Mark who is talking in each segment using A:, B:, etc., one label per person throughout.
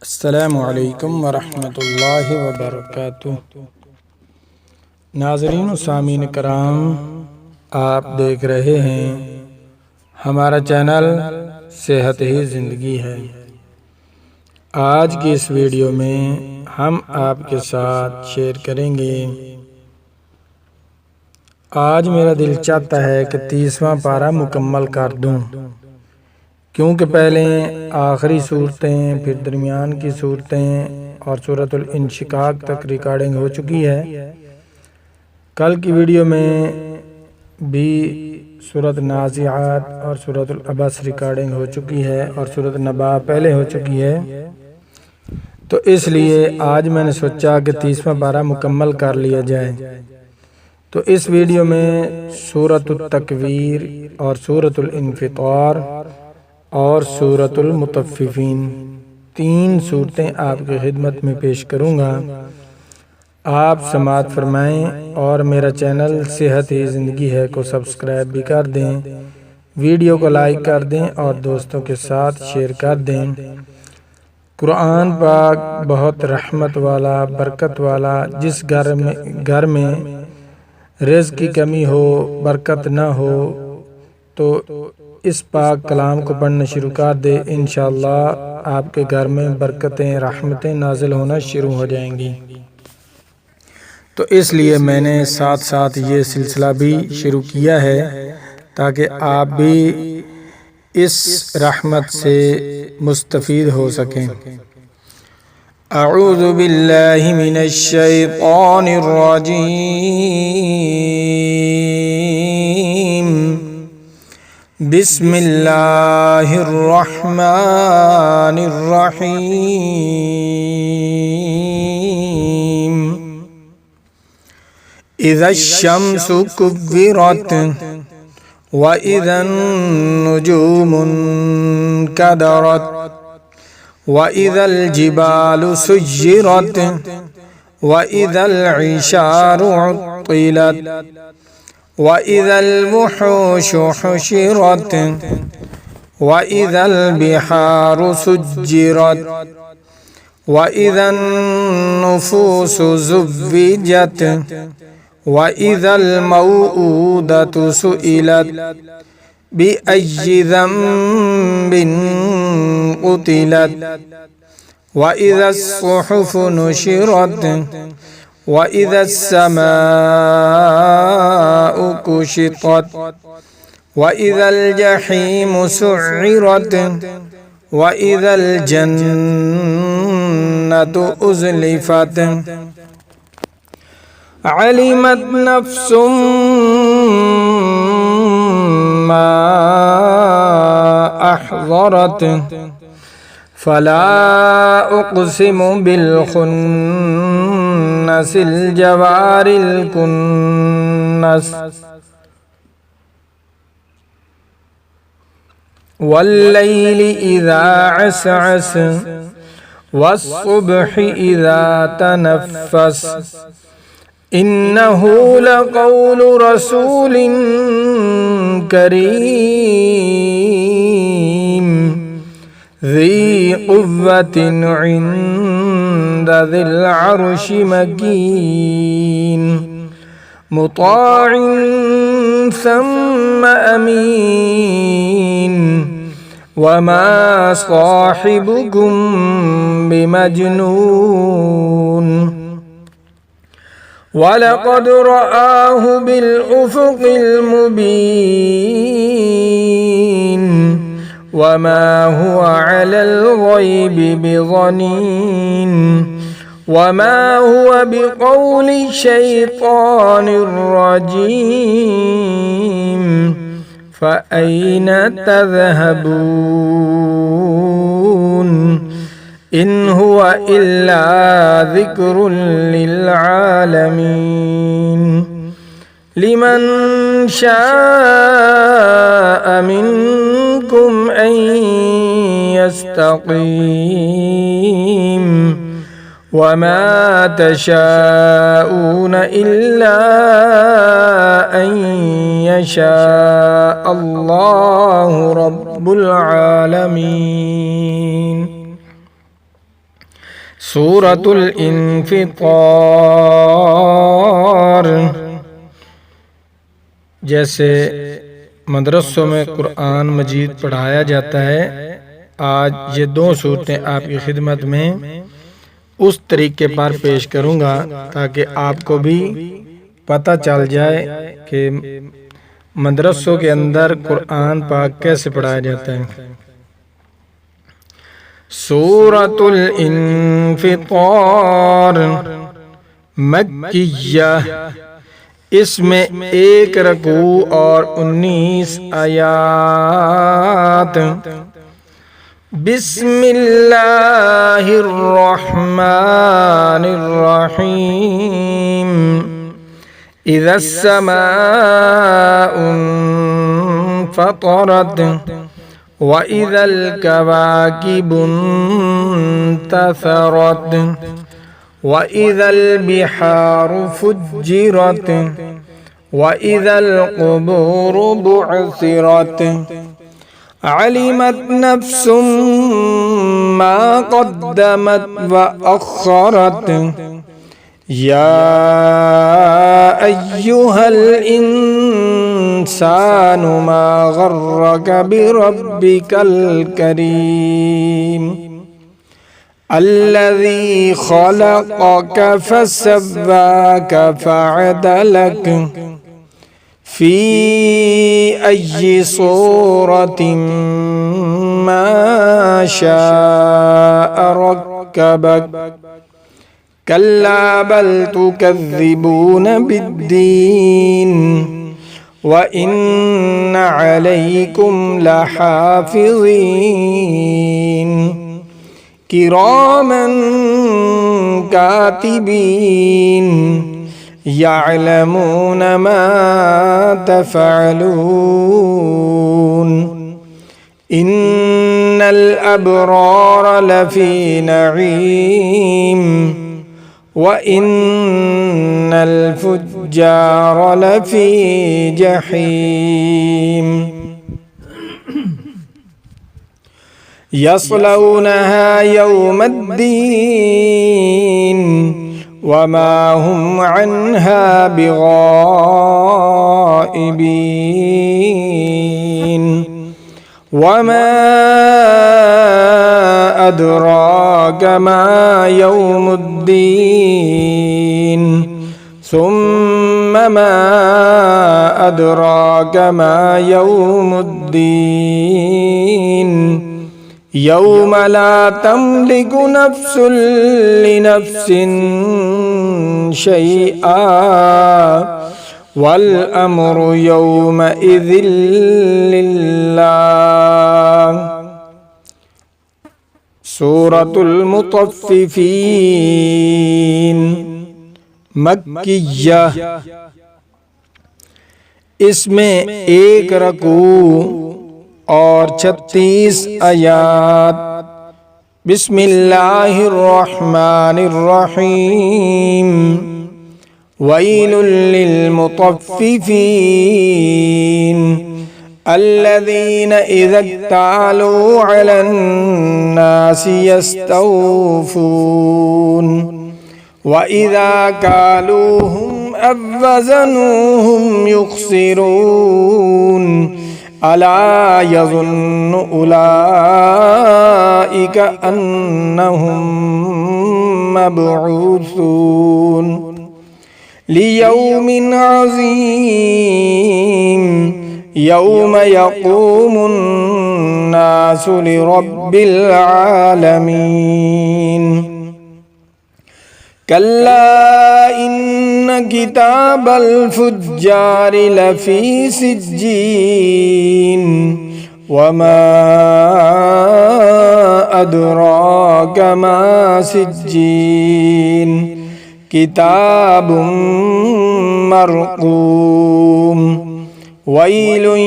A: السلام علیکم ورحمۃ اللہ وبرکاتہ۔ ناظرین و سامعین کرام، آپ دیکھ رہے ہیں ہمارا چینل صحت ہی زندگی ہے۔ آج کی اس ویڈیو میں ہم آپ کے ساتھ شیئر کریں گے، آج میرا دل چاہتا ہے کہ 30واں پارہ مکمل کر دوں، کیونکہ پہلے آخری صورتیں، پھر درمیان کی صورتیں اور سورۃ الانشقاق تک ریکارڈنگ ہو چکی ہے۔ کل کی ویڈیو میں بھی سورۃ نازعات اور سورۃ العبس ریکارڈنگ ہو چکی ہے اور سورۃ نبا پہلے ہو چکی ہے، تو اس لیے آج میں نے سوچا کہ 30واں پارہ مکمل کر لیا جائے۔ تو اس ویڈیو میں سورۃ التکویر اور سورۃ الانفطار اور سورۃ المطففین، 3 صورتیں آپ کی خدمت میں پیش کروں گا۔ آپ سماعت فرمائیں اور میرا چینل صحت ہی زندگی ہے کو سبسکرائب بھی کر دیں، ویڈیو کو لائک کر دیں اور دوستوں کے ساتھ شیئر کر دیں۔ قرآن پاک بہت رحمت والا، برکت والا، جس گھر میں رزق کی کمی ہو، برکت نہ ہو، تو اس پاک کلام کو پڑھنا شروع کر دے، انشاءاللہ آپ کے گھر میں برکتیں، رحمتیں نازل ہونا شروع ہو جائیں گی۔ تو اس لیے میں نے ساتھ ساتھ یہ سلسلہ بھی شروع کیا ہے تاکہ آپ بھی اس رحمت سے مستفید ہو سکیں۔ اعوذ باللہ من الشیطان الرجیم، بسم اللہ الرحمن الرحیم۔ اذا الشمس كورت واذا النجوم انكدرت واذا الجبال سجرت واذا العشار عطلت واذا الوحوش حشرت واذا البحار سجرت واذا النفوس زوجت واذا الموءودة سئلت بأي ذنب قتلت واذا الصحف نشرت واذا السماء كشطت واذا الجحيم سعرت واذا الجنة أزلفت علمت نفس ما أحضرت فلا أقسم بالخنس الجوار الكنس والليل إذا عسعس والصبح إذا تنفس إنه لقول رسول كريم ذي قوة عند ذي العرش مكين مطاع ثم أمين وما صاحبكم بمجنون وَلَقَدْ رَآهُ بِالْأُفُقِ الْمُبِينِ وَمَا هُوَ عَلَى الْغَيْبِ بِضَنِينٍ وَمَا هُوَ بِقَوْلِ شَيْطَانٍ رَجِيمٍ فَأَيْنَ تَذْهَبُونَ إِنْ هُوَ إِلَّا ذِكْرٌ لِلْعَالَمِينَ لِمَنْ شَاءَ مِنْكُمْ أَنْ يَسْتَقِيمَ وَمَا تَشَاءُونَ إِلَّا أَنْ يَشَاءَ اللَّهُ رَبُّ الْعَالَمِينَ۔ सूरतुल इन्फितार। जैसे मदरसों में कुरान मजीद पढ़ाया जाता है, आज ये दो सूरतें आपकी खिदमत में उस तरीके पर पेश करूँगा ताकि आपको भी पता चल जाए कि मदरसों के अंदर कुरान पाक कैसे पढ़ाया जाता है। सूरतुल इन्फितार मक्किया, इसमें 1 रकू और 19 आयात। बिस्मिल्लाहिर्रहमानिर्रहीम। इज़्ज़स्समाउ इंफ़तरत व इज़ल कवाकिबु इंतसरत व इज़ल बिहारु फुज्जिरत व इज़ल क़ुबूरु बुअसिरत। अलिमत नफ्सुम मा क़द्दमत व अख़रत। या अय्युहल इंसानु मा गर्रक बिरब्बिकल करीम। अल्लज़ी ख़लक़क फ़सव्वाक फ़अदलक। फ़ी अय्यि सूरतिन मा शाअ रक्कबक। कल्ला बल तुकज़्ज़िबून बिद्दीन व इन्न अलैकुम लहाफ़िज़ीन किरामन कातिबीन यअलमून मा तफ़अलून। इन्नल अबरार लफ़ी नईम व इन्नल फुज्जार लफ़ी जहीम। यस्लौनहा यौमद्दीन वमा हुम अन्हा बिगाइबीन। वमा अदराक मा यौमुद्दीन। सुम्मा मा अदराक मा यौमुद्दीन। यौम ला तमलिकु नफ्सुन लिनफ्सिन शैआ वल अम्रु यौमइज़िन लिल्लाह। सूरतुल मुतफ्फिफीन मक्किया, इसमें 1 रकू और 36 आयात। बिस्मिल्लाहिर्रहमानिर्रहीम। वैलुल लिलमुतफ्फिफीन अल्लज़ीना इज़ा इक्तालू अलन नासि यस्तौफून व इज़ा कालूहुम अव वज़नूहुम युख़सिरून। अला यज़ुन्नु उलाइका अन्नहुम मबऊसून लियौमिन अज़ीम यौम यक़ूमुन नासु लिरब्बिल आलमीन। कल्ला इन्न किताबल फुज्जारि लफ़ी सिज्जीन वमा अदराक मा सिज्जीन। किताबुम मरक़ूम। वैलुन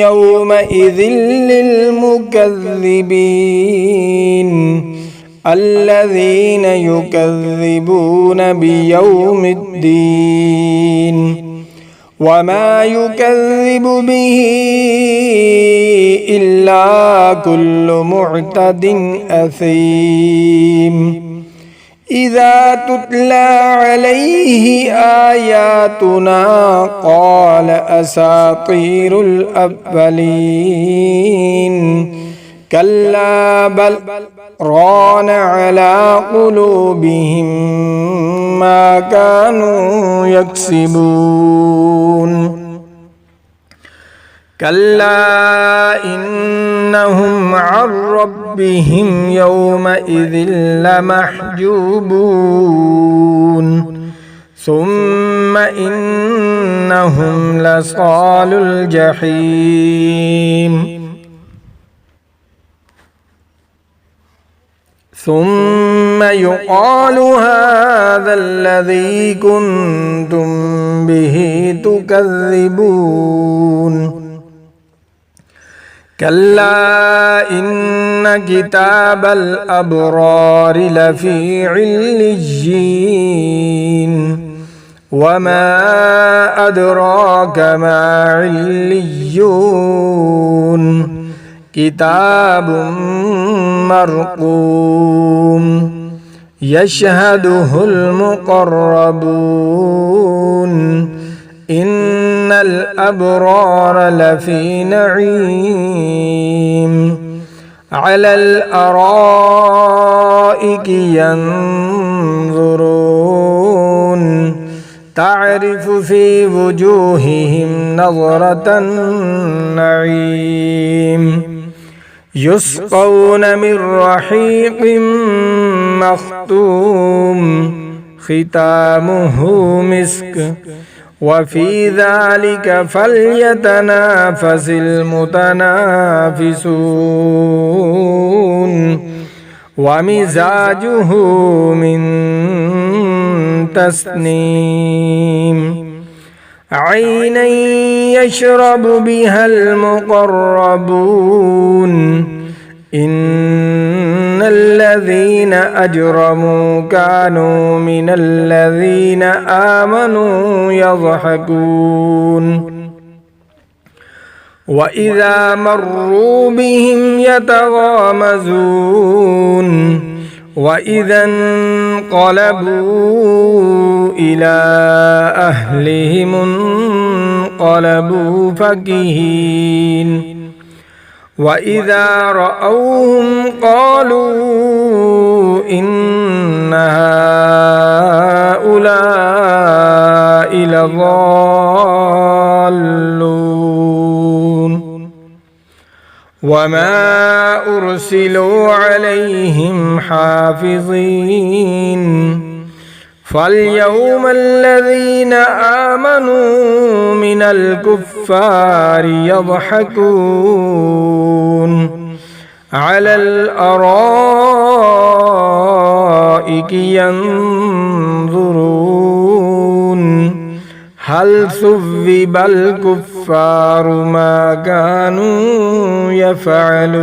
A: यौमइज़िन लिलमुकज़्ज़िबीन अल्लज़ीना युकज़्ज़िबून बियौमिद्दीन वमा युकज़्ज़िबु बिही इल्ला कुल्लु मुअतदिन असीम। إذا تتلى عليه آياتنا قال أساطير الأولين كلا بل ران على قلوبهم ما كانوا يكسبون كلا إنهم عن ربهم يومئذ لمحجوبون ثم إنهم لصال الجحيم ثم يقال هذا الذي كنتم به تكذبون كلا إن كتاب الأبرار لفي عليين وما أدراك ما عليون كتاب مرقوم يشهده المقربون إن الأبرار لفي نعيم على الأرائك ينظرون تعرف في وجوههم نظرة النعيم يسقون من رحيق مختوم ختامه مسك وفي ذلك فليتنافس المتنافسون ومزاجه من تسنيم عينا يشرب بها المقربون إن الذين أجرموا كانوا من الذين آمنوا يضحكون وإذا مروا بهم يتغامزون وإذا انقلبوا إلى أهلهم انقلبوا فكهين وإذا رأوهم قالوا إن هؤلاء لضالون وما أرسلوا عليهم حافظين فاليوم الذين آمنوا من الكفار يضحكون على الأرائك ينظرون هل ثوب الكفار ما كانوا يفعلون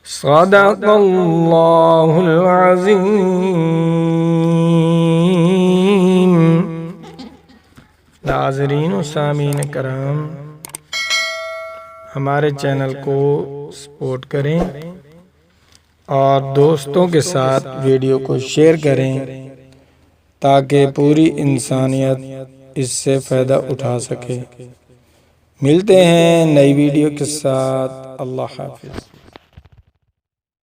A: صدق الله العظيم नाज़रीन और सामीन कराम हमारे चैनल को सपोर्ट करें और दोस्तों के साथ वीडियो को शेयर करें ताकि पूरी इंसानियत इससे फ़ायदा उठा सके। मिलते हैं नई वीडियो के साथ। अल्लाह हाफ़िज़।